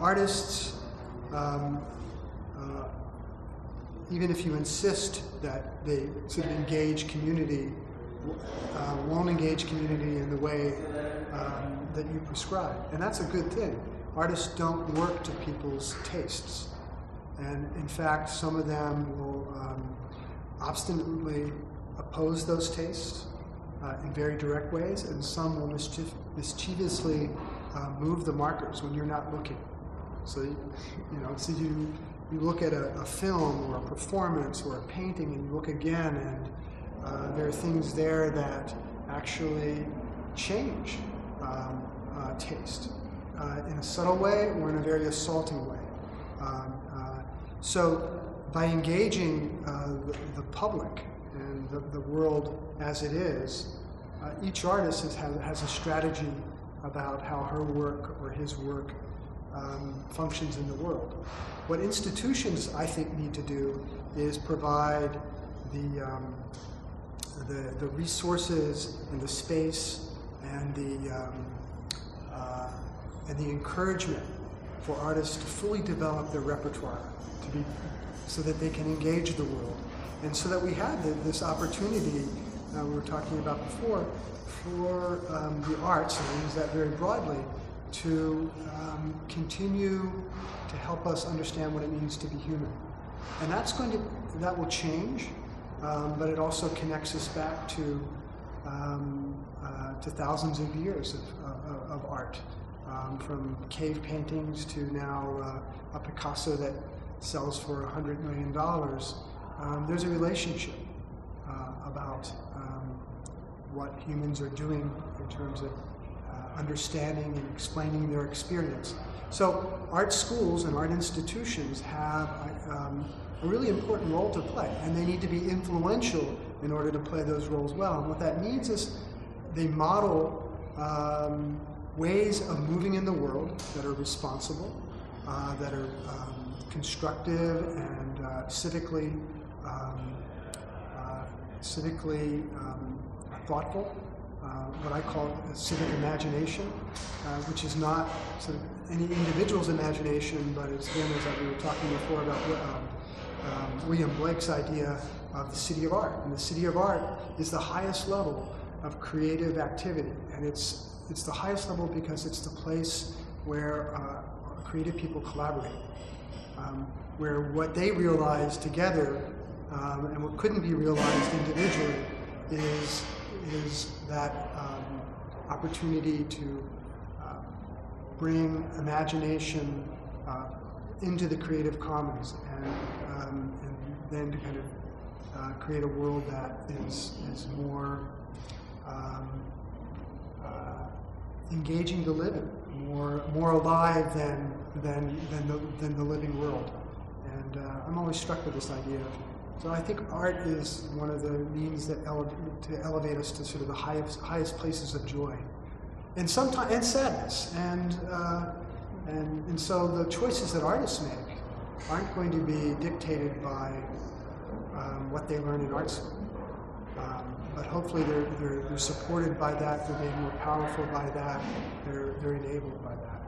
artists, even if you insist that they sort of engage community, won't engage community in the way that you prescribe. And that's a good thing. Artists don't work to people's tastes. And in fact, some of them will obstinately oppose those tastes in very direct ways, and some will mischievously move the markers when you're not looking. So, you look at a film or a performance or a painting, and you look again, and there are things there that actually change taste in a subtle way or in a very assaulting way. So by engaging the public and the world as it is, each artist has a strategy about how her work or his work functions in the world. What institutions, I think, need to do is provide the resources and the space and the encouragement for artists to fully develop their repertoire, so that they can engage the world, and so that we have this opportunity we were talking about before for the arts, and I use that very broadly, to continue to help us understand what it means to be human. And that will change, but it also connects us back to thousands of years of art, from cave paintings to now a Picasso that sells for $100 million. There's a relationship about what humans are doing in terms of understanding and explaining their experience. So art schools and art institutions have a really important role to play, and they need to be influential in order to play those roles well. And what that means is they model ways of moving in the world that are responsible, that are constructive and civically thoughtful, what I call a civic imagination, which is not sort of any individual's imagination, but it's again, as we were talking before about William Blake's idea of the city of art. And the city of art is the highest level of creative activity, and it's the highest level because it's the place where creative people collaborate, where what they realize together and what couldn't be realized individually is that opportunity to bring imagination into the creative commons, and then to kind of create a world that is more engaging the living, more alive than the living world. And I'm always struck with this idea. So I think art is one of the means that to elevate us to sort of the highest places of joy, and sometimes sadness, and so the choices that artists make aren't going to be dictated by what they learn in art school, but hopefully they're supported by that, they're made more powerful by that, they're enabled by that.